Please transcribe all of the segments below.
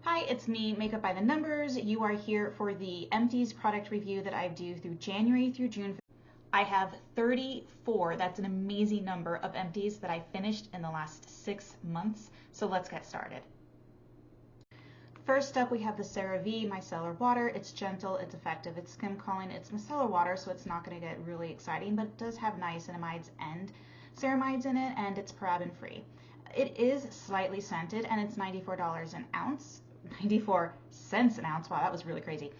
Hi, it's me, Makeup by the Numbers. You are here for the Empties product review that I do through January through June. I have 34, that's an amazing number of empties that I finished in the last 6 months. So let's get started. First up, we have the CeraVe Micellar Water. It's gentle, it's effective, it's skin calming, it's micellar water, so it's not going to get really exciting, but it does have niacinamides and ceramides in it, and it's paraben free. It is slightly scented, and it's $94 an ounce. 94 cents an ounce. Wow, that was really crazy.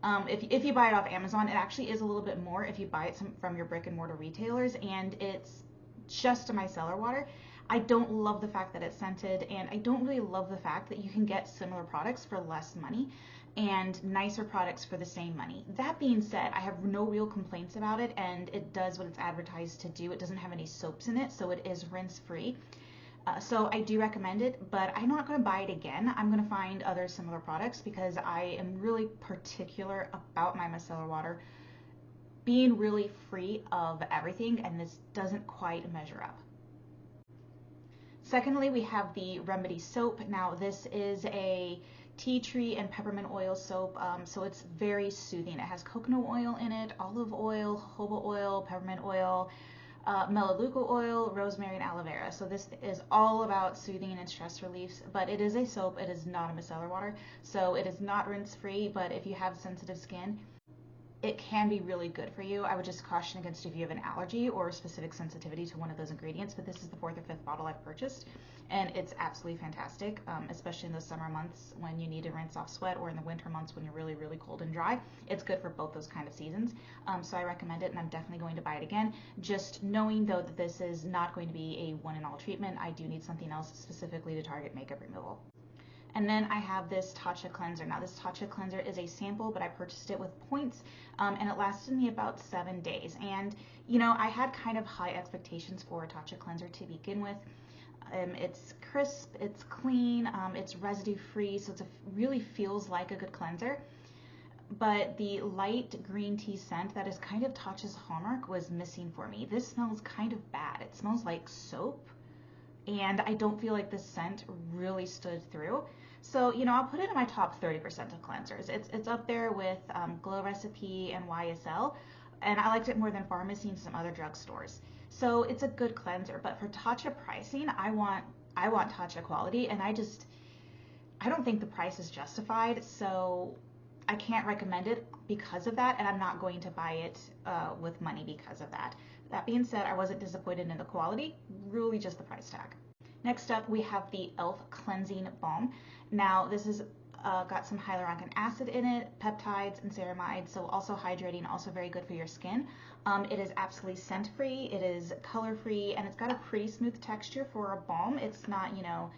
If you buy it off Amazon, it actually is a little bit more if you buy it from your brick and mortar retailers, and it's just a micellar water. I don't love the fact that it's scented, and I don't really love the fact that you can get similar products for less money and nicer products for the same money. That being said, I have no real complaints about it, and it does what it's advertised to do. It doesn't have any soaps in it, so it is rinse free. So I do recommend it, but I'm not going to buy it again. I'm going to find other similar products because I am really particular about my micellar water being really free of everything, and this doesn't quite measure up. Secondly, we have the Remedy soap. Now this is a tea tree and peppermint oil soap, so it's very soothing. It has coconut oil in it, olive oil, jojoba oil, peppermint oil, melaleuca oil, rosemary, and aloe vera. So this is all about soothing and stress relief, but it is a soap. It is not a micellar water, so it is not rinse free, but if you have sensitive skin, it can be really good for you. I would just caution against if you have an allergy or a specific sensitivity to one of those ingredients, but this is the 4th or 5th bottle I've purchased, and it's absolutely fantastic, especially in the summer months when you need to rinse off sweat, or in the winter months when you're really, really cold and dry. It's good for both those kind of seasons, so I recommend it, and I'm definitely going to buy it again. Just knowing, though, that this is not going to be a one-and-all treatment, I do need something else specifically to target makeup removal. And then I have this Tatcha cleanser. Now this Tatcha cleanser is a sample, but I purchased it with points, and it lasted me about 7 days. And you know, I had kind of high expectations for a Tatcha cleanser to begin with. It's crisp, it's clean, it's residue free, so it really feels like a good cleanser. But the light green tea scent that is kind of Tatcha's hallmark was missing for me. This smells kind of bad. It smells like soap, and I don't feel like the scent really stood through. So, you know, I'll put it in my top 30% of cleansers. It's up there with Glow Recipe and YSL, and I liked it more than Pharmacy and some other drugstores. So it's a good cleanser, but for Tatcha pricing, I want Tatcha quality, and I don't think the price is justified, so I can't recommend it because of that, and I'm not going to buy it with money because of that. That being said, I wasn't disappointed in the quality, really just the price tag. Next up, we have the e.l.f. Cleansing Balm. Now, this is got some hyaluronic acid in it, peptides, and ceramides, so also hydrating, also very good for your skin. It is absolutely scent-free, it is color-free, and it's got a pretty smooth texture for a balm. It's not, you know,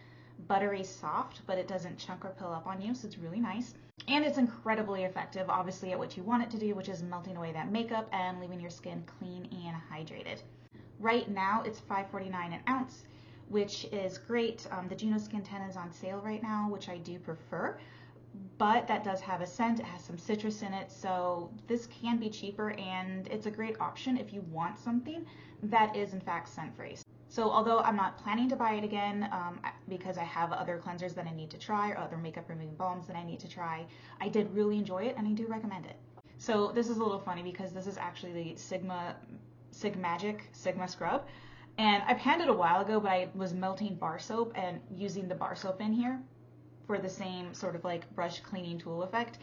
buttery soft, but it doesn't chunk or pill up on you, so it's really nice. And it's incredibly effective, obviously, at what you want it to do, which is melting away that makeup and leaving your skin clean and hydrated. Right now, it's $5.49 an ounce, which is great. The Juno Skin 10 is on sale right now, which I do prefer, but that does have a scent. It has some citrus in it, so this can be cheaper, and it's a great option if you want something that is, in fact, scent-free. So although I'm not planning to buy it again because I have other cleansers that I need to try, or other makeup removing balms that I need to try, I did really enjoy it, and I do recommend it. So this is a little funny because this is actually the Sigmagic Sigma Scrub. And I panned it a while ago, but I was melting bar soap and using the bar soap in here for the same sort of like brush cleaning tool effect,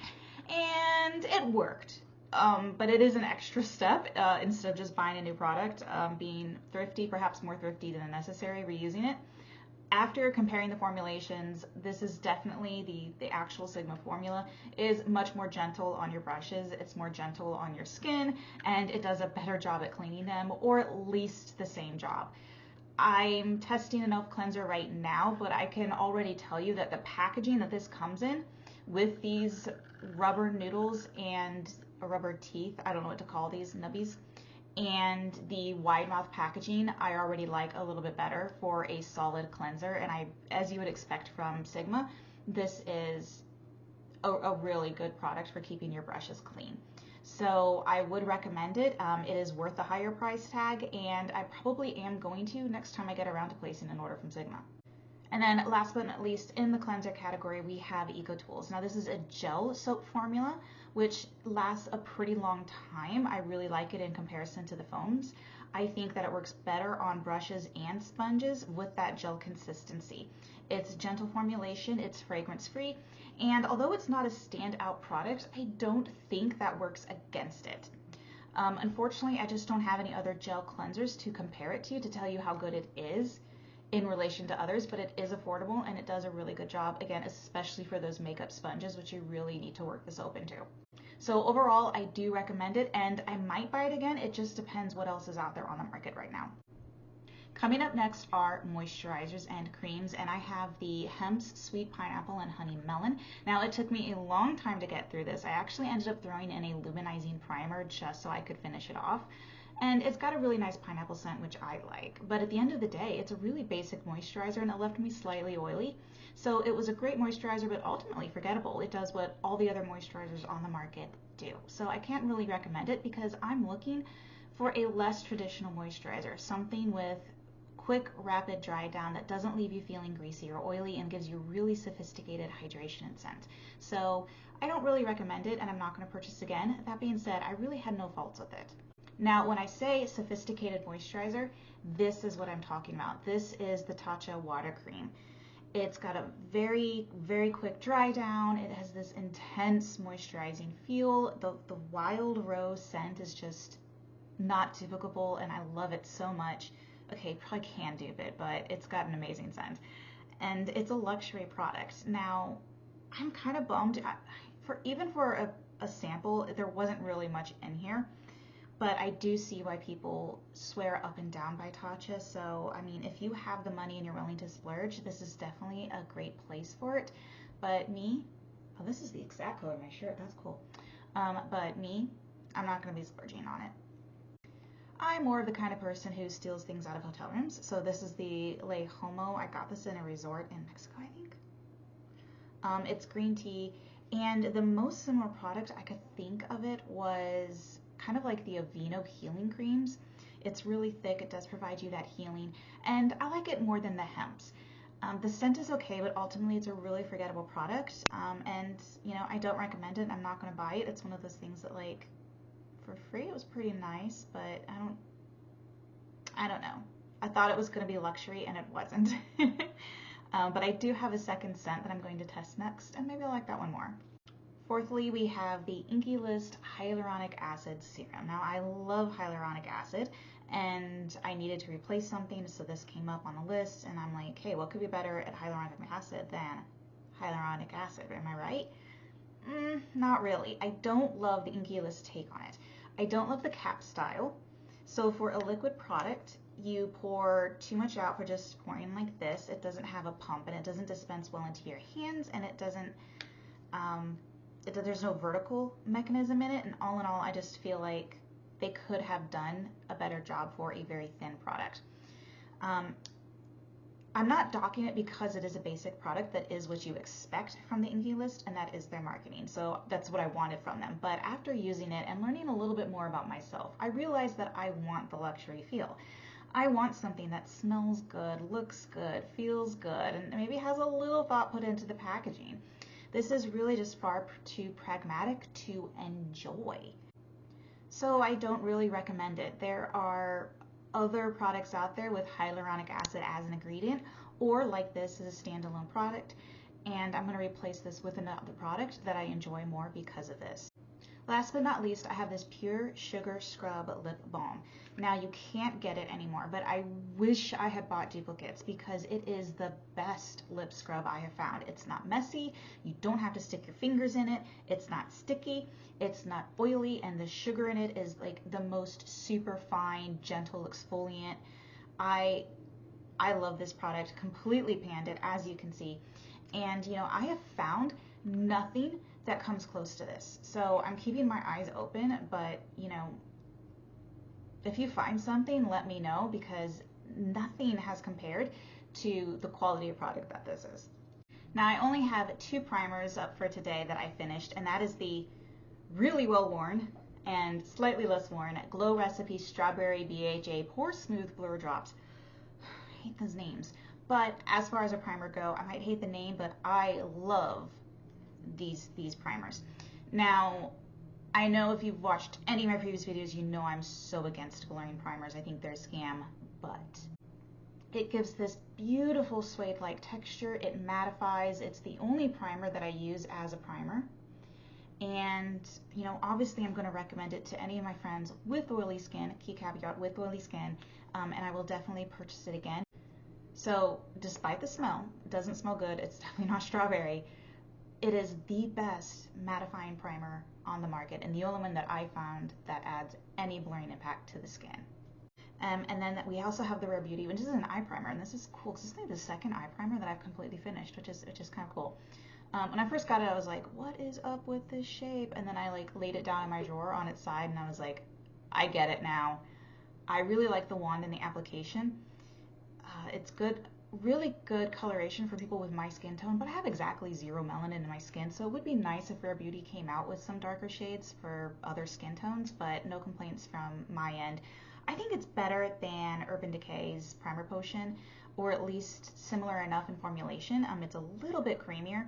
and it worked. But it is an extra step instead of just buying a new product, being thrifty, perhaps more thrifty than necessary, reusing it. After comparing the formulations, this is definitely the actual Sigma formula is much more gentle on your brushes, it's more gentle on your skin, and it does a better job at cleaning them, or at least the same job. I'm testing an e.l.f. cleanser right now, but I can already tell you that the packaging that this comes in with these rubber noodles and rubber teeth, I don't know what to call these, nubbies, and the wide mouth packaging, I already like a little bit better for a solid cleanser. And as you would expect from Sigma, this is a really good product for keeping your brushes clean. So I would recommend it. It is worth the higher price tag, and I probably am going to next time I get around to placing an order from Sigma. And then last but not least, in the cleanser category, we have Eco Tools. Now this is a gel soap formula, which lasts a pretty long time. I really like it in comparison to the foams. I think that it works better on brushes and sponges with that gel consistency. It's gentle formulation, it's fragrance free, and although it's not a standout product, I don't think that works against it. Unfortunately, I just don't have any other gel cleansers to compare it to tell you how good it is in relation to others, but it is affordable and it does a really good job, again, especially for those makeup sponges, which you really need to work the soap into. So overall, I do recommend it, and I might buy it again. It just depends what else is out there on the market right now. Coming up next are moisturizers and creams, and I have the Hemp's Sweet Pineapple and Honey Melon. Now, it took me a long time to get through this. I actually ended up throwing in a luminizing primer just so I could finish it off. And it's got a really nice pineapple scent, which I like. But at the end of the day, it's a really basic moisturizer, and it left me slightly oily. So it was a great moisturizer, but ultimately forgettable. It does what all the other moisturizers on the market do. So I can't really recommend it because I'm looking for a less traditional moisturizer, something with quick, rapid dry down that doesn't leave you feeling greasy or oily and gives you really sophisticated hydration and scent. So I don't really recommend it, and I'm not going to purchase again. That being said, I really had no faults with it. Now, when I say sophisticated moisturizer, this is what I'm talking about. This is the Tatcha Water Cream. It's got a very, very quick dry down. It has this intense moisturizing feel. The wild rose scent is just not typical, and I love it so much. Okay, probably can dupe it, but it's got an amazing scent. And it's a luxury product. Now, I'm kind of bummed. Even for a sample, there wasn't really much in here. But I do see why people swear up and down by Tatcha. So, I mean, if you have the money and you're willing to splurge, this is definitely a great place for it. But me, oh, this is the exact color of my shirt. That's cool. But me, I'm not going to be splurging on it. I'm more of the kind of person who steals things out of hotel rooms. So this is the Le Homo. I got this in a resort in Mexico, I think. It's green tea. And the most similar product I could think of it was kind of like the Aveeno healing creams. It's really thick. It does provide you that healing, and I like it more than the Hemp's. The scent is okay, but ultimately it's a really forgettable product, and you know, I don't recommend it. I'm not going to buy it. It's one of those things that, like, for free it was pretty nice, but I don't know. I thought it was going to be luxury and it wasn't. But I do have a second scent that I'm going to test next, and maybe I'll like that one more. Fourthly, we have the Inkey List Hyaluronic Acid Serum. Now, I love hyaluronic acid, and I needed to replace something, so this came up on the list, and I'm like, hey, what could be better at hyaluronic acid than hyaluronic acid? Am I right? Not really. I don't love the Inkey List take on it. I don't love the cap style. So for a liquid product, you pour too much out for just pouring like this. It doesn't have a pump, and it doesn't dispense well into your hands, and it doesn't there's no vertical mechanism in it, and all in all, I just feel like they could have done a better job for a very thin product. I'm not docking it because it is a basic product that is what you expect from the Inkey List, and that is their marketing. So that's what I wanted from them. But after using it and learning a little bit more about myself, I realized that I want the luxury feel. I want something that smells good, looks good, feels good, and maybe has a little thought put into the packaging. This is really just far too pragmatic to enjoy. So I don't really recommend it. There are other products out there with hyaluronic acid as an ingredient, or like this as a standalone product, and I'm going to replace this with another product that I enjoy more because of this. Last but not least, I have this Pure Sugar Scrub Lip Balm. Now, you can't get it anymore, but I wish I had bought duplicates because it is the best lip scrub I have found. It's not messy, you don't have to stick your fingers in it, it's not sticky, it's not oily, and the sugar in it is like the most super fine, gentle exfoliant. I love this product, completely panned it, as you can see. And you know, I have found nothing that comes close to this. So I'm keeping my eyes open, but you know, if you find something, let me know, because nothing has compared to the quality of product that this is. Now, I only have 2 primers up for today that I finished, and that is the really well worn and slightly less worn Glow Recipe Strawberry BHA Pore Smooth Blur Drops. I hate those names. But as far as a primer go, I might hate the name, but I love these primers. Now, I know if you've watched any of my previous videos, you know I'm so against blurring primers. I think they're a scam, but it gives this beautiful suede-like texture. It mattifies. It's the only primer that I use as a primer. And, you know, obviously I'm going to recommend it to any of my friends with oily skin, key caveat, with oily skin, and I will definitely purchase it again. So, despite the smell, it doesn't smell good, it's definitely not strawberry, it is the best mattifying primer on the market, and the only one that I found that adds any blurring impact to the skin. And then we also have the Rare Beauty, which is an eye primer, and this is cool because this is like the second eye primer that I've completely finished, which is kind of cool. When I first got it, I was like, what is up with this shape? And then I like laid it down in my drawer on its side, and I was like, I get it now. I really like the wand and the application. It's good, really good coloration for people with my skin tone, but I have exactly zero melanin in my skin, so it would be nice if Rare Beauty came out with some darker shades for other skin tones, but no complaints from my end. I think it's better than Urban Decay's Primer Potion, or at least similar enough in formulation. It's a little bit creamier,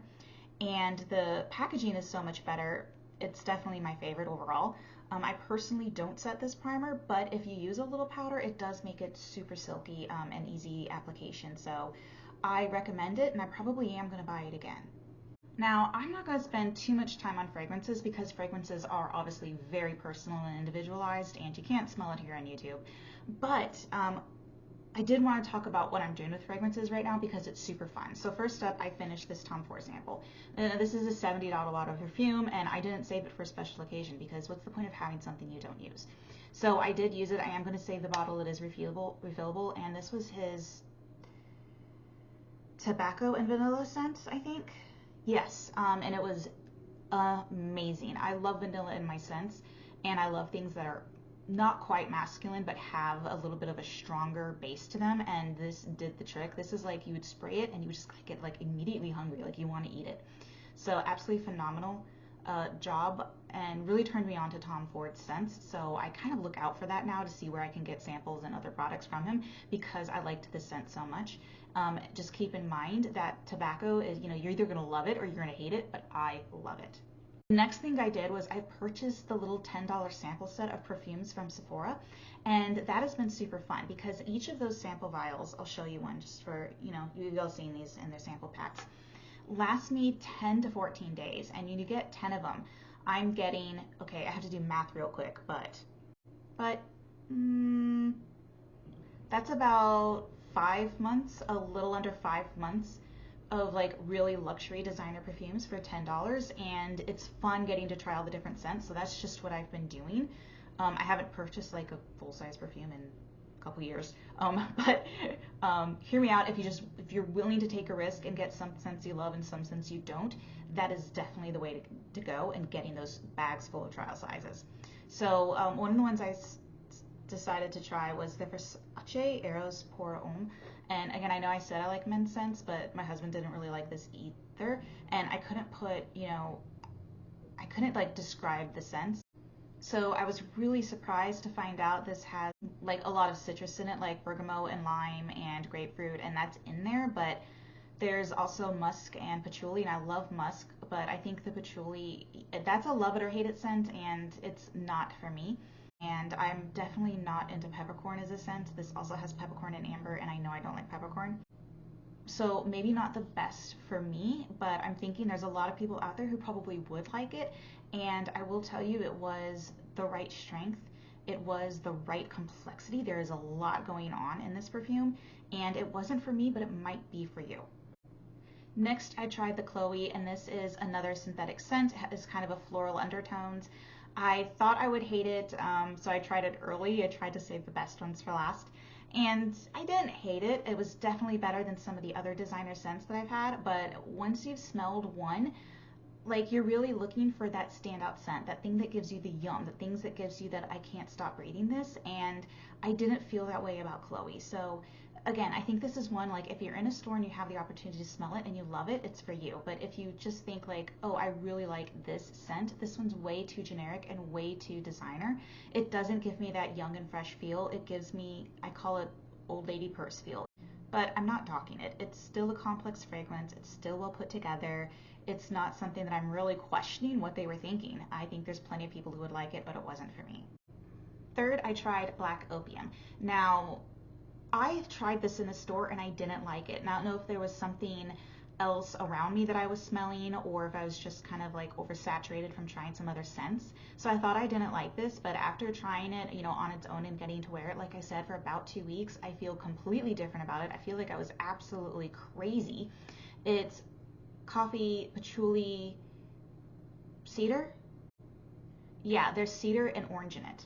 and the packaging is so much better. It's definitely my favorite overall. I personally don't set this primer, but if you use a little powder, it does make it super silky and easy application. So I recommend it, and I probably am going to buy it again. Now, I'm not going to spend too much time on fragrances because fragrances are obviously very personal and individualized, and you can't smell it here on YouTube. But I did want to talk about what I'm doing with fragrances right now because it's super fun. So first up, I finished this Tom Ford sample. This is a $70 bottle of perfume, and I didn't save it for a special occasion because what's the point of having something you don't use? So I did use it. I am going to save the bottle. It is refillable, and this was his tobacco and vanilla scent, I think. Yes, and it was amazing. I love vanilla in my scents, and I love things that are not quite masculine but have a little bit of a stronger base to them, and this did the trick. This is like you would spray it and you would just get like immediately hungry, like you want to eat it. So absolutely phenomenal job, and really turned me on to Tom Ford's scents. So I kind of look out for that now to see where I can get samples and other products from him because I liked the scent so much. Just keep in mind that tobacco is, you know, you're either going to love it or you're going to hate it, but I love it. The next thing I did was I purchased the little $10 sample set of perfumes from Sephora, and that has been super fun because each of those sample vials, I'll show you one just for, you know, you've all seen these in their sample packs, last me 10 to 14 days, and you get 10 of them. I'm getting, okay, I have to do math real quick, but that's about 5 months, a little under 5 months of like really luxury designer perfumes for $10, and it's fun getting to try all the different scents. So that's just what I've been doing. I haven't purchased like a full-size perfume in a couple years, but hear me out. If you're willing to take a risk and get some scents you love and some scents you don't, that is definitely the way to go, and getting those bags full of trial sizes. So one of the ones I decided to try was the Versace Eros Pour Homme. And again, I know I said I like men's scents, but my husband didn't really like this either. And I couldn't put, you know, I couldn't like describe the scents. So I was really surprised to find out this has like a lot of citrus in it, like bergamot and lime and grapefruit, and that's in there. But there's also musk and patchouli, and I love musk, but I think the patchouli, that's a love it or hate it scent, and it's not for me. And I'm definitely not into peppercorn as a scent. This also has peppercorn and amber, and I know I don't like peppercorn. So maybe not the best for me, but I'm thinking there's a lot of people out there who probably would like it. And I will tell you, it was the right strength. It was the right complexity. There is a lot going on in this perfume, and it wasn't for me, but it might be for you. Next, I tried the Chloe, and this is another synthetic scent. It has kind of a floral undertones. I thought I would hate it, so I tried it early. I tried to save the best ones for last, and I didn't hate it. It was definitely better than some of the other designer scents that I've had, but once you've smelled one, like you're really looking for that standout scent, that thing that gives you the yum, the things that gives you that I can't stop breathing this, and I didn't feel that way about Chloe. So again, I think this is one, like if you're in a store and you have the opportunity to smell it and you love it, it's for you. But if you just think like, oh, I really like this scent, this one's way too generic and way too designer. It doesn't give me that young and fresh feel. It gives me, I call it old lady purse feel. but I'm not docking it. It's still a complex fragrance. It's still well put together. It's not something that I'm really questioning what they were thinking. I think there's plenty of people who would like it, but it wasn't for me. Third, I tried Black Opium. Now, I tried this in the store and I didn't like it. Now, I don't know if there was something else around me that I was smelling or if I was just kind of like oversaturated from trying some other scents. So I thought I didn't like this, but after trying it, you know, on its own and getting to wear it, like I said, for about 2 weeks, I feel completely different about it. I feel like I was absolutely crazy. It's coffee, patchouli, cedar. Yeah, there's cedar and orange in it.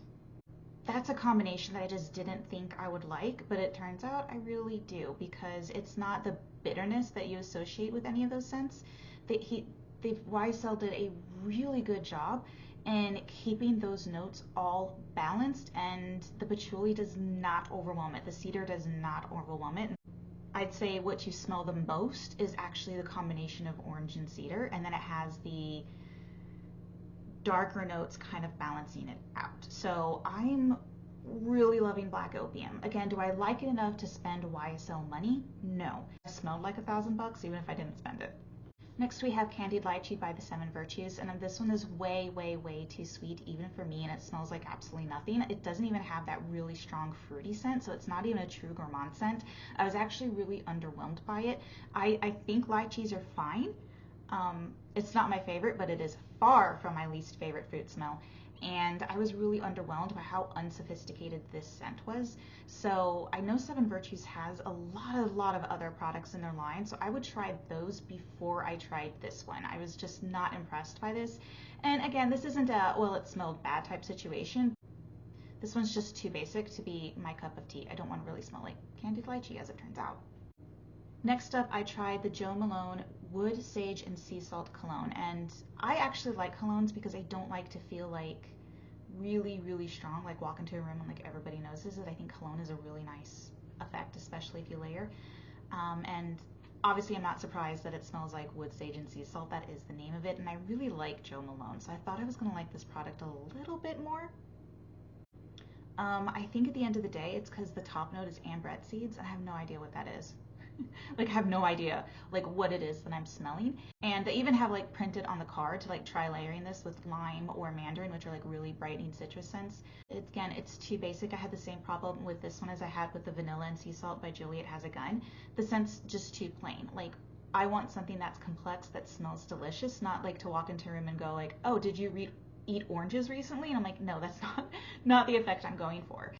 That's a combination that I just didn't think I would like, but it turns out I really do because it's not the bitterness that you associate with any of those scents. YSL did a really good job in keeping those notes all balanced, and the patchouli does not overwhelm it. The cedar does not overwhelm it. I'd say what you smell the most is actually the combination of orange and cedar, and then it has the darker notes kind of balancing it out. So I'm really loving Black Opium. Again, do I like it enough to spend YSL money? No. It smelled like $1,000 even if I didn't spend it. Next we have Candied Lychee by the 7 Virtues, and this one is way, way, way too sweet even for me, and it smells like absolutely nothing. It doesn't even have that really strong fruity scent, so it's not even a true gourmand scent. I was actually really underwhelmed by it. I think lychees are fine. It's not my favorite, but it is far from my least favorite fruit smell. And I was really underwhelmed by how unsophisticated this scent was. So I know 7 Virtues has a lot of other products in their line, so I would try those before I tried this one. I was just not impressed by this. And again, this isn't a, well, it smelled bad type situation. This one's just too basic to be my cup of tea. I don't want to really smell like candied lychee, as it turns out. Next up, I tried the Jo Malone Wood, Sage, and Sea Salt Cologne, and I actually like colognes because I don't like to feel like really, really strong, like walk into a room and like everybody notices it. I think cologne is a really nice effect, especially if you layer. And obviously I'm not surprised that it smells like wood, sage, and sea salt. That is the name of it, and I really like Jo Malone, so I thought I was going to like this product a little bit more. I think at the end of the day, it's because the top note is ambrette seeds, and I have no idea what that is. Like, I have no idea like what it is that I'm smelling. And they even have like printed on the card to like try layering this with lime or mandarin, which are like really brightening citrus scents. Again, it's too basic. I had the same problem with this one as I had with the Vanilla and Sea Salt by Juliet Has a Gun. The scent's just too plain. Like, I want something that's complex, that smells delicious, not like to walk into a room and go like, oh, did you eat oranges recently? And I'm like, no, that's not the effect I'm going for.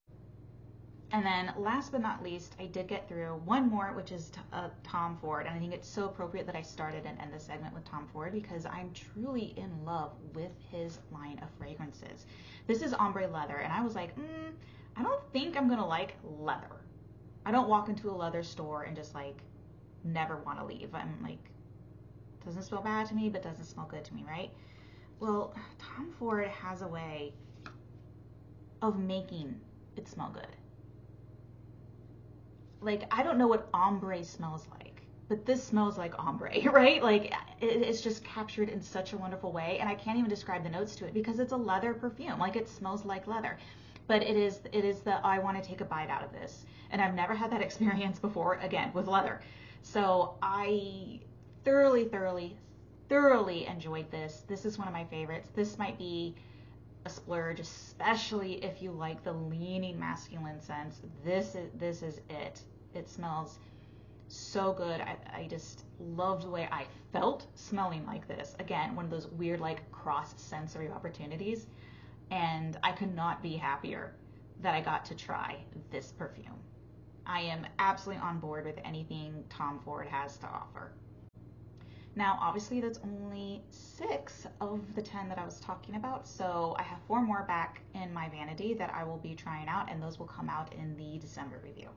And then last but not least, I did get through one more, which is Tom Ford. And I think it's so appropriate that I started and end the segment with Tom Ford because I'm truly in love with his line of fragrances. This is ombre leather, and I was like, I don't think I'm gonna like leather. I don't walk into a leather store and just like never want to leave. I'm like, doesn't smell bad to me, but doesn't smell good to me, right? Well, Tom Ford has a way of making it smell good. Like, I don't know what ombre smells like, but this smells like ombre, right? Like, it's just captured in such a wonderful way, and I can't even describe the notes to it because it's a leather perfume. Like, it smells like leather, but it is the I want to take a bite out of this, and I've never had that experience before, again, with leather. So I thoroughly enjoyed this. This is one of my favorites. This might be a splurge, especially if you like the leaning masculine scents. This is it. It smells so good. I just loved the way I felt smelling like this. Again, one of those weird like cross sensory opportunities, and I could not be happier that I got to try this perfume. I am absolutely on board with anything Tom Ford has to offer. Now, obviously, that's only 6 of the 10 that I was talking about, so I have 4 more back in my vanity that I will be trying out, and those will come out in the December review.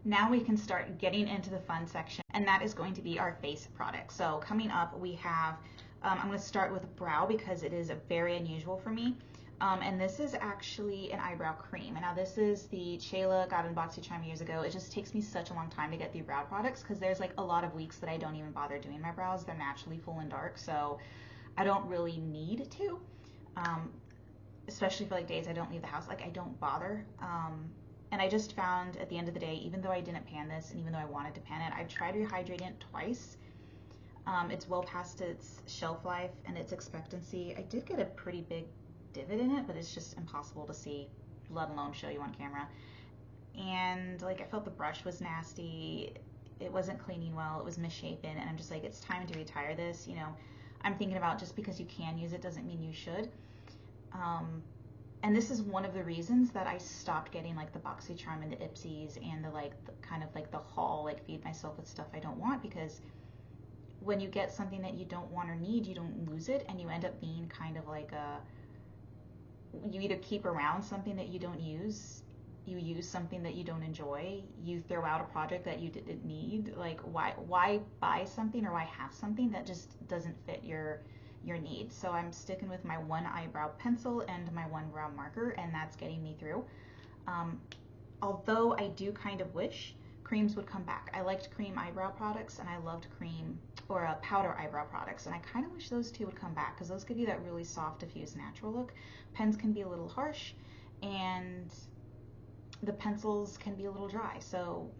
Now we can start getting into the fun section, and that is going to be our face product. So coming up, we have, I'm going to start with brow because it is very unusual for me. And this is actually an eyebrow cream. And now this is the Shayla got in BoxyCharm years ago. It just takes me such a long time to get through brow products because there's like a lot of weeks that I don't even bother doing my brows. They're naturally full and dark, so I don't really need to, especially for like days I don't leave the house. Like, I don't bother. And I just found at the end of the day, even though I didn't pan this and even though I wanted to pan it, I tried rehydrating it twice. It's well past its shelf life and its expectancy. I did get a pretty big divot in it, but it's just impossible to see, let alone show you on camera. And like, I felt the brush was nasty. It wasn't cleaning well. It was misshapen. And I'm just like, it's time to retire this. You know, I'm thinking about just because you can use it doesn't mean you should. And this is one of the reasons that I stopped getting like the BoxyCharm and the Ipsies and the like the, kind of like the haul, like feed myself with stuff I don't want, because when you get something that you don't want or need, you don't lose it, and you end up being kind of like you either keep around something that you don't use, you use something that you don't enjoy, you throw out a project that you didn't need. Like, why buy something or why have something that just doesn't fit your needs? So I'm sticking with my one eyebrow pencil and my one brow marker, and that's getting me through. Although I do kind of wish creams would come back. I liked cream eyebrow products and I loved cream or powder eyebrow products, and I kind of wish those two would come back because those give you that really soft, diffused, natural look. Pens can be a little harsh, and the pencils can be a little dry, so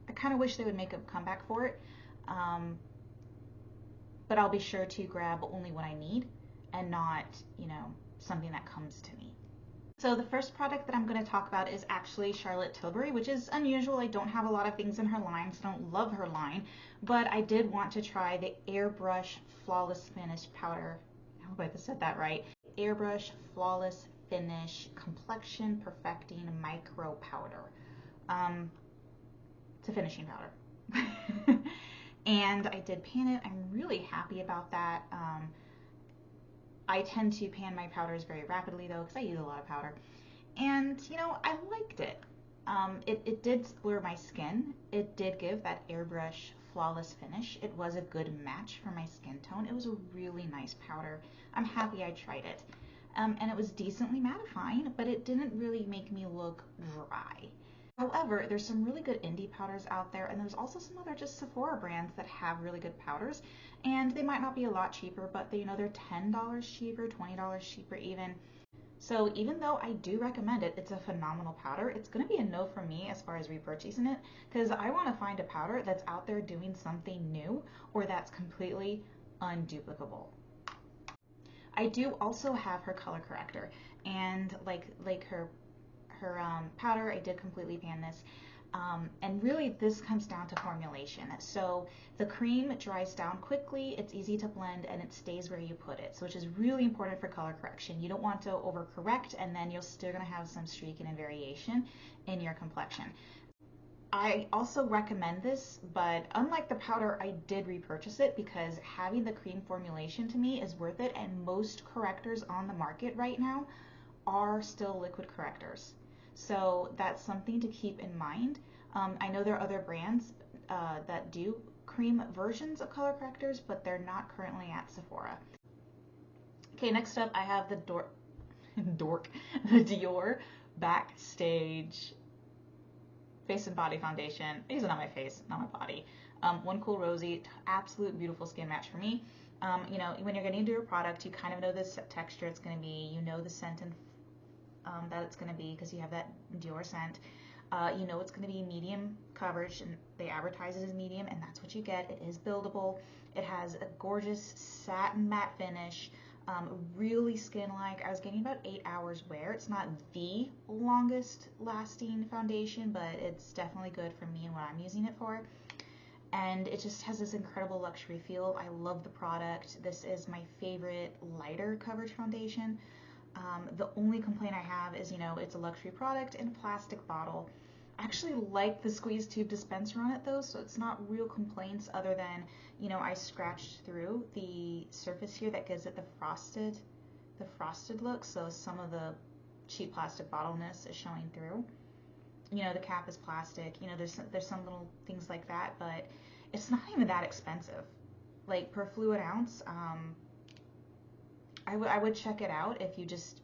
I kind of wish they would make a comeback for it. But I'll be sure to grab only what I need and not, you know, something that comes to me. So the first product that I'm going to talk about is actually Charlotte Tilbury, which is unusual. I don't have a lot of things in her line, so I don't love her line, but I did want to try the Airbrush Flawless Finish Powder. I hope I said that right. Airbrush Flawless Finish Complexion Perfecting Micro Powder. It's a finishing powder. And I did pan it. I'm really happy about that. I tend to pan my powders very rapidly though, because I use a lot of powder. And you know, I liked it. It did blur my skin. It did give that airbrush flawless finish. It was a good match for my skin tone. It was a really nice powder. I'm happy I tried it. And it was decently mattifying, but it didn't really make me look dry. However, there's some really good indie powders out there, and there's also some other just Sephora brands that have really good powders, and they might not be a lot cheaper, but they, you know, they're $10 cheaper, $20 cheaper even. So even though I do recommend it, it's a phenomenal powder, it's going to be a no for me as far as repurchasing it, because I want to find a powder that's out there doing something new or that's completely unduplicable. I do also have her color corrector, and like her powder, I did completely pan this. And really this comes down to formulation. So the cream dries down quickly, it's easy to blend, and it stays where you put it, so which is really important for color correction. You don't want to overcorrect, and then you're still going to have some streaking and variation in your complexion. I also recommend this, but unlike the powder, I did repurchase it because having the cream formulation to me is worth it, and most correctors on the market right now are still liquid correctors. So that's something to keep in mind. I know there are other brands that do cream versions of color correctors, but they're not currently at Sephora. Okay, next up I have the the Dior Backstage Face and Body Foundation. I use it on my face, not my body. One Cool Rosy, absolute beautiful skin match for me. You know, when you're getting into a product, you kind of know the texture it's going to be, you know the scent and that it's going to be because you have that Dior scent. You know it's going to be medium coverage, and they advertise it as medium, and that's what you get. It is buildable. It has a gorgeous satin matte finish, really skin-like. I was getting about 8 hours wear. It's not the longest lasting foundation, but it's definitely good for me and what I'm using it for. And it just has this incredible luxury feel. I love the product. This is my favorite lighter coverage foundation. The only complaint I have is, you know, it's a luxury product in a plastic bottle. I actually like the squeeze tube dispenser on it though, so it's not real complaints other than, you know, I scratched through the surface here that gives it the frosted look, so some of the cheap plastic bottleness is showing through. You know, the cap is plastic, you know, there's some little things like that, but it's not even that expensive. Like per fluid ounce, I would check it out if you just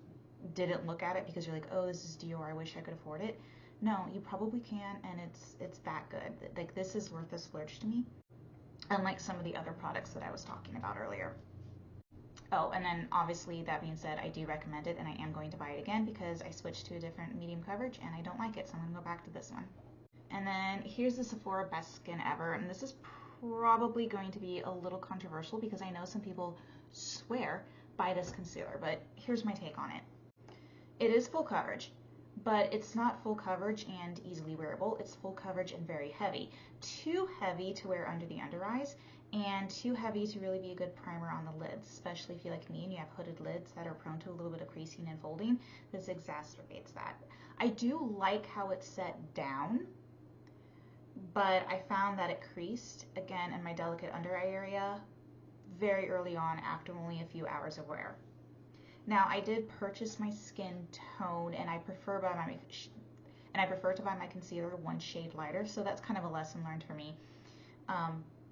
didn't look at it because you're like, oh, this is Dior, I wish I could afford it. No, you probably can, and it's that good. Like, this is worth the splurge to me, unlike some of the other products that I was talking about earlier. Oh, and then obviously that being said, I do recommend it and I am going to buy it again because I switched to a different medium coverage and I don't like it, so I'm going to go back to this one. And then here's the Sephora Best Skin Ever, and this is probably going to be a little controversial because I know some people swear by this concealer, but here's my take on it. It is full coverage, but it's not full coverage and easily wearable. It's full coverage and very heavy. Too heavy to wear under the under eyes, and too heavy to really be a good primer on the lids, especially if you're like me and you have hooded lids that are prone to a little bit of creasing and folding. This exacerbates that. I do like how it's set down, but I found that it creased, again, in my delicate under eye area very early on after only a few hours of wear. Now, I did purchase my skin tone, and I prefer to buy my concealer one shade lighter, so that's kind of a lesson learned for me.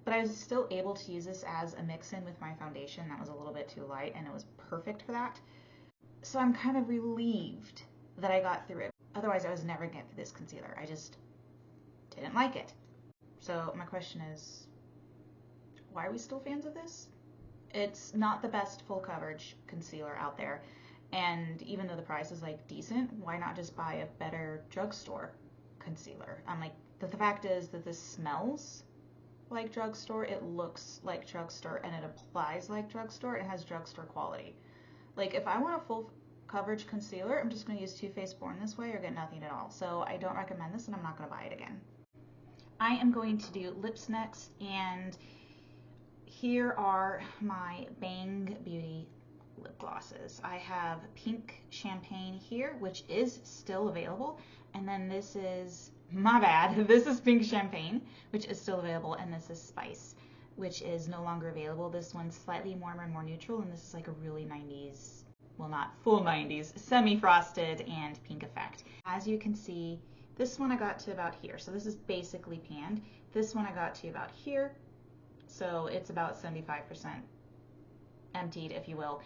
But I was still able to use this as a mix-in with my foundation that was a little bit too light, and it was perfect for that. So I'm kind of relieved that I got through it. Otherwise, I was never going to get through this concealer. I just didn't like it. So my question is, why are we still fans of this? It's not the best full coverage concealer out there, and even though the price is like decent, why not just buy a better drugstore concealer? I'm like, the fact is that this smells like drugstore, it looks like drugstore, and it applies like drugstore, and has drugstore quality. Like, if I want a full coverage concealer, I'm just going to use Too Faced Born This Way or get nothing at all. So I don't recommend this, and I'm not going to buy it again. I am going to do lips next, and here are my Bang Beauty lip glosses. I have Pink Champagne here, which is still available, and then this is, my bad, this is Pink Champagne, which is still available, and this is Spice, which is no longer available. This one's slightly warmer and more neutral, and this is like a really 90s, well, not full 90s, semi-frosted and pink effect. As you can see, this one I got to about here, so this is basically panned. This one I got to about here, so it's about 75% emptied, if you will.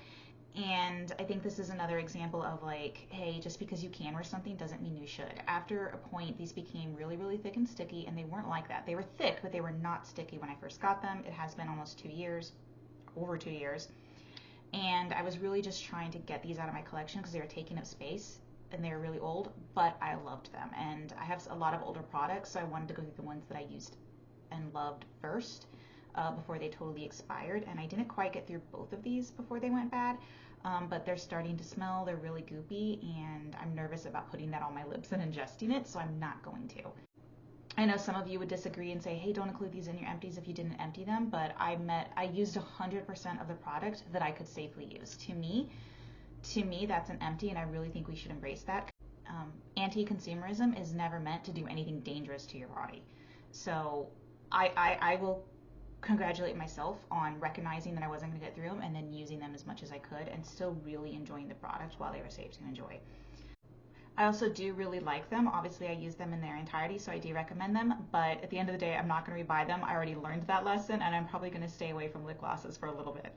And I think this is another example of like, hey, just because you can wear something doesn't mean you should. After a point, these became really, really thick and sticky, and they weren't like that. They were thick, but they were not sticky when I first got them. It has been almost 2 years, over 2 years. And I was really just trying to get these out of my collection because they were taking up space and they were really old, but I loved them. And I have a lot of older products, so I wanted to go through the ones that I used and loved first before they totally expired. And I didn't quite get through both of these before they went bad. But they're starting to smell, they're really goopy, and I'm nervous about putting that on my lips and ingesting it, so I'm not going to. I know some of you would disagree and say, hey, don't include these in your empties if you didn't empty them, but I used 100% of the product that I could safely use. To me, that's an empty, and I really think we should embrace that. Anti-consumerism is never meant to do anything dangerous to your body. So I will congratulate myself on recognizing that I wasn't going to get through them and then using them as much as I could and still really enjoying the product while they were safe to enjoy. I also do really like them. Obviously, I use them in their entirety, so I do recommend them, but at the end of the day, I'm not going to rebuy them. I already learned that lesson, and I'm probably going to stay away from lip glosses for a little bit.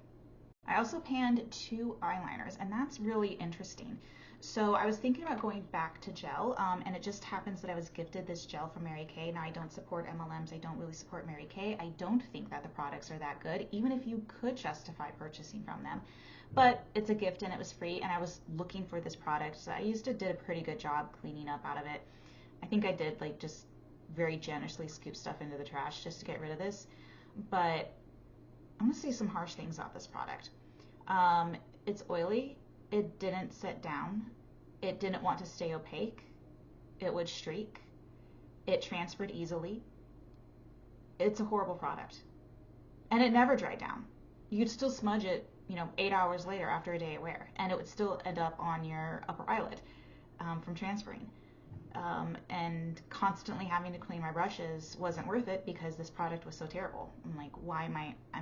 I also panned 2 eyeliners, and that's really interesting. So I was thinking about going back to gel, and it just happens that I was gifted this gel from Mary Kay. Now, I don't support MLMs. I don't really support Mary Kay. I don't think that the products are that good, even if you could justify purchasing from them. But it's a gift, and it was free, and I was looking for this product, so I did a pretty good job cleaning up out of it. I think I did, like, just very generously scoop stuff into the trash just to get rid of this. But I'm going to say some harsh things about this product. It's oily. It didn't sit down. It didn't want to stay opaque. It would streak. It transferred easily. It's a horrible product. And it never dried down. You could still smudge it, 8 hours later after a day of wear, and it would still end up on your upper eyelid from transferring. And constantly having to clean my brushes wasn't worth it because this product was so terrible. I'm like, why am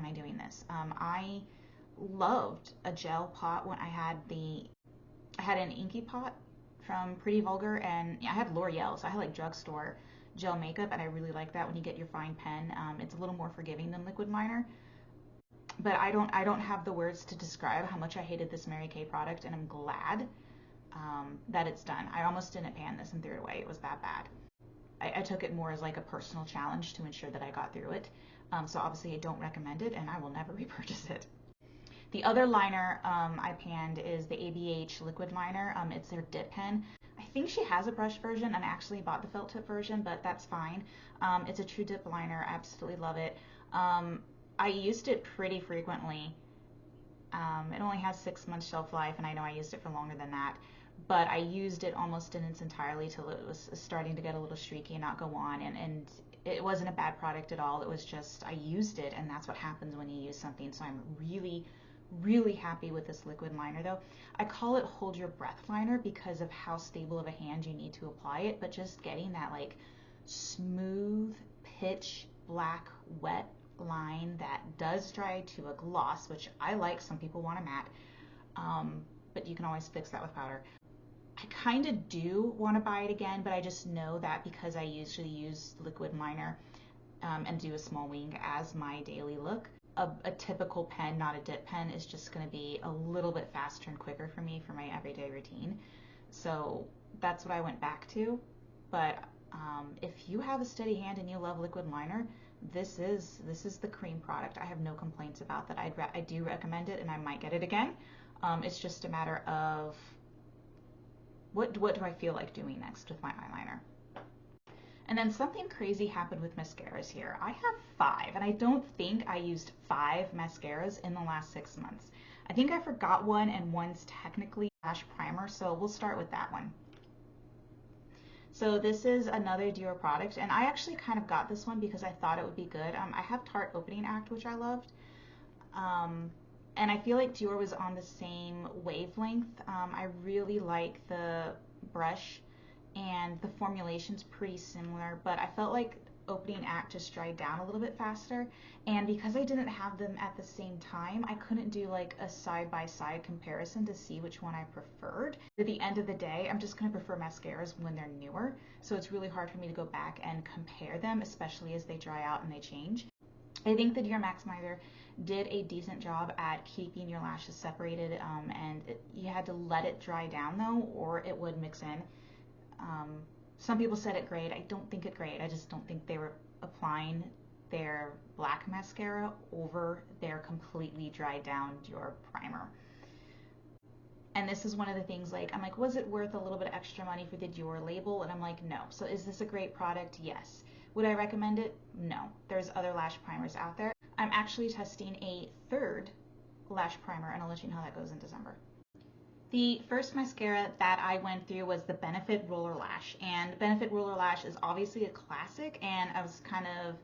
I doing this? I loved a gel pot when I had an inky pot from Pretty Vulgar, and I had L'Oreal, so I had like drugstore gel makeup, and I really like that when you get your fine pen. It's a little more forgiving than liquid liner, but I don't have the words to describe how much I hated this Mary Kay product, and I'm glad that it's done. I almost didn't pan this and threw it away. It was that bad. I took it more as like a personal challenge to ensure that I got through it. So obviously I don't recommend it, and I will never repurchase it. The other liner I panned is the ABH liquid liner. It's their dip pen. I think she has a brush version, and I actually bought the felt tip version, but that's fine. It's a true dip liner. I absolutely love it. I used it pretty frequently. It only has 6 months shelf life, and I know I used it for longer than that. But I used it almost in its entirety till it was starting to get a little streaky and not go on. And it wasn't a bad product at all. It was just I used it, and that's what happens when you use something. So I'm really, really happy with this liquid liner, though. I call it hold your breath liner because of how stable of a hand you need to apply it. But just getting that like smooth, pitch black, wet line that does dry to a gloss, which I like. Some people want a matte, but you can always fix that with powder. I kind of do want to buy it again, but I just know that because I usually use liquid liner and do a small wing as my daily look, a typical pen, not a dip pen, is just going to be a little bit faster and quicker for me for my everyday routine. So that's what I went back to. But if you have a steady hand and you love liquid liner, this is the cream product. I have no complaints about that. I do recommend it, and I might get it again. It's just a matter of what do I feel like doing next with my eyeliner. And then something crazy happened with mascaras here. I have 5, and I don't think I used 5 mascaras in the last 6 months. I think I forgot one, and one's technically lash primer, so we'll start with that one. So this is another Dior product, and I actually kind of got this one because I thought it would be good. I have Tarte Opening Act, which I loved. And I feel like Dior was on the same wavelength. I really like the brush, and the formulation's pretty similar, but I felt like Opening Act just dried down a little bit faster. And because I didn't have them at the same time, I couldn't do like a side-by-side comparison to see which one I preferred. At the end of the day, I'm just going to prefer mascaras when they're newer, so it's really hard for me to go back and compare them, especially as they dry out and they change. I think the Dior Maximizer did a decent job at keeping your lashes separated, and you had to let it dry down though, or it would mix in. Some people said it grayed. I don't think it grayed. I just don't think they were applying their black mascara over their completely dried down Dior primer. And this is one of the things, like, I'm like, was it worth a little bit extra money for the Dior label? And I'm like, no. So is this a great product? Yes. Would I recommend it? No. There's other lash primers out there. I'm actually testing a 3rd lash primer, and I'll let you know how that goes in December. The first mascara that I went through was the Benefit Roller Lash, and Benefit Roller Lash is obviously a classic, and I was kind of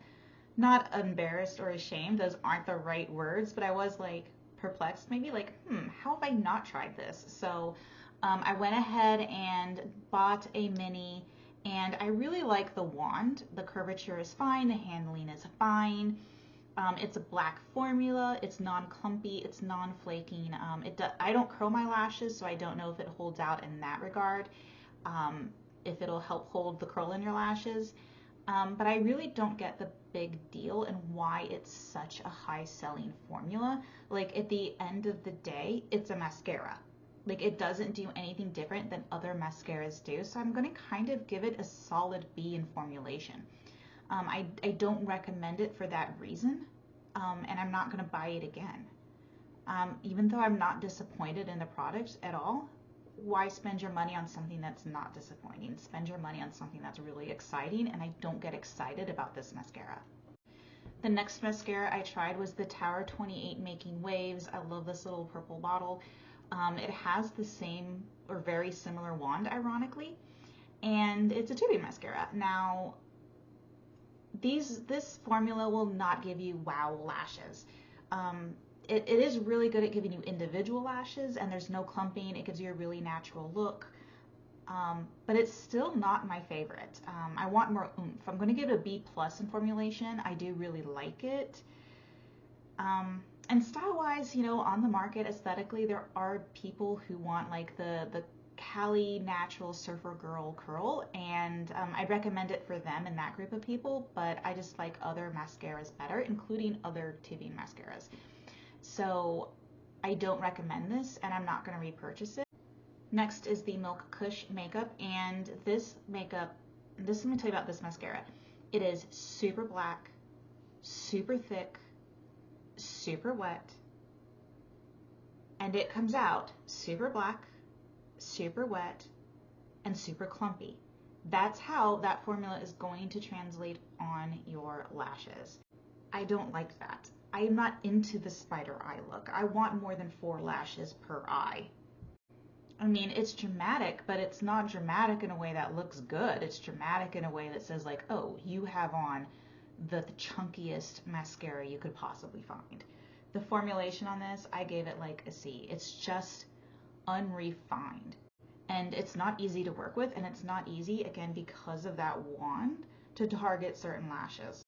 not embarrassed or ashamed, those aren't the right words, but I was like perplexed, maybe like, how have I not tried this? So I went ahead and bought a mini, and I really like the wand. The curvature is fine, the handling is fine. It's a black formula, it's non-clumpy, it's non-flaking. I don't curl my lashes, so I don't know if it holds out in that regard, if it'll help hold the curl in your lashes. But I really don't get the big deal and why it's such a high selling formula. Like, at the end of the day, it's a mascara. Like, it doesn't do anything different than other mascaras do, so I'm going to kind of give it a solid B in formulation. I don't recommend it for that reason, and I'm not going to buy it again. Even though I'm not disappointed in the product at all, why spend your money on something that's not disappointing? Spend your money on something that's really exciting, and I don't get excited about this mascara. The next mascara I tried was the Tower 28 Making Waves. I love this little purple bottle. It has the same or very similar wand, ironically, and it's a tubing mascara. Now, this formula will not give you wow lashes. It is really good at giving you individual lashes, and there's no clumping. It gives you a really natural look, but it's still not my favorite. I want more oomph. I'm going to give it a B+ in formulation. I do really like it. And style-wise, you know, on the market aesthetically, there are people who want like the Cali natural surfer girl curl, and I'd recommend it for them and that group of people, but I just like other mascaras better, including other tubing mascaras. So I don't recommend this, and I'm not going to repurchase it. Next is the Milk Kush makeup, and this makeup, let me tell you about this mascara. It is super black, super thick, super wet, and it comes out super black, super wet, and super clumpy. That's how that formula is going to translate on your lashes. I don't like that. I am not into the spider eye look. I want more than 4 lashes per eye. I mean, it's dramatic, but it's not dramatic in a way that looks good. It's dramatic in a way that says like, oh, you have on the chunkiest mascara you could possibly find. The formulation on this, I gave it like a C. It's just unrefined. And it's not easy to work with, and it's not easy, again, because of that wand, to target certain lashes.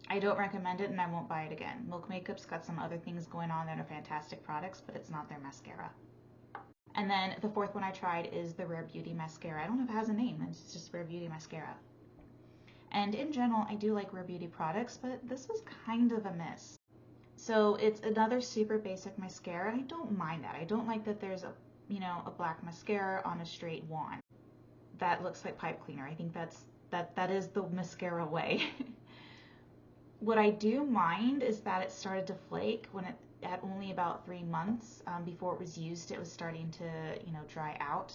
I don't recommend it, and I won't buy it again. Milk Makeup's got some other things going on that are fantastic products, but it's not their mascara. And then the fourth one I tried is the Rare Beauty mascara. I don't know if it has a name, it's just Rare Beauty mascara. And in general, I do like Rare Beauty products, but this was kind of a miss. So it's another super basic mascara, and I don't mind that. I don't like that there's a black mascara on a straight wand. That looks like pipe cleaner. I think that is the mascara way. What I do mind is that it started to flake when it at only about 3 months before it was used. It was starting to dry out.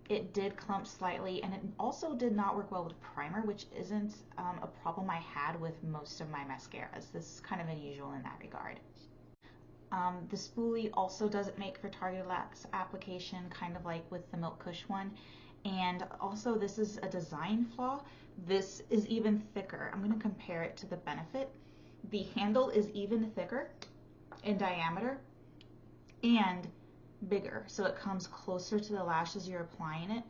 It did clump slightly, and it also did not work well with primer, which isn't a problem I had with most of my mascaras. This is kind of unusual in that regard. The spoolie also doesn't make for targeted lax application, kind of like with the Milk Kush one. And also, this is a design flaw. This is even thicker. I'm going to compare it to the Benefit. The handle is even thicker in diameter and bigger, so it comes closer to the lash as you're applying it.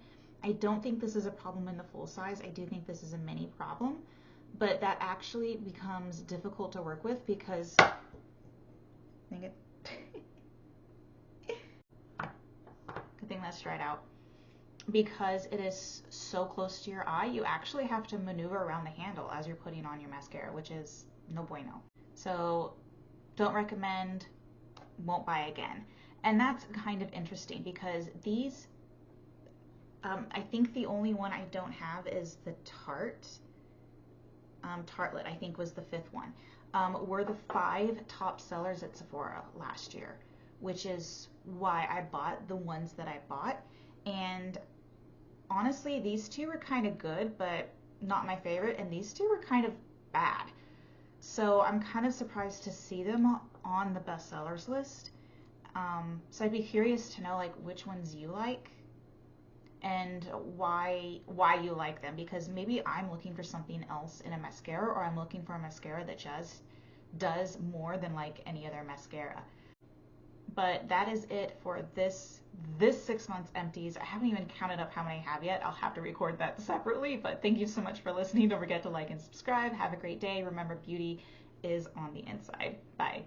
I don't think this is a problem in the full size. I do think this is a mini problem, but that actually becomes difficult to work with because good thing that's dried out. Because it is so close to your eye, you actually have to maneuver around the handle as you're putting on your mascara, which is no bueno. So don't recommend, won't buy again. And that's kind of interesting because these, I think the only one I don't have is the Tartlet, I think was the 5th one, were the 5 top sellers at Sephora last year, which is why I bought the ones that I bought. And honestly, these 2 were kind of good, but not my favorite, and these 2 were kind of bad. So I'm kind of surprised to see them on the bestsellers list. So I'd be curious to know like which ones you like and why you like them, because maybe I'm looking for something else in a mascara, or I'm looking for a mascara that just does more than like any other mascara. But that is it for this 6 months empties. I haven't even counted up how many I have yet. I'll have to record that separately, but thank you so much for listening. Don't forget to like and subscribe. Have a great day. Remember, beauty is on the inside. Bye.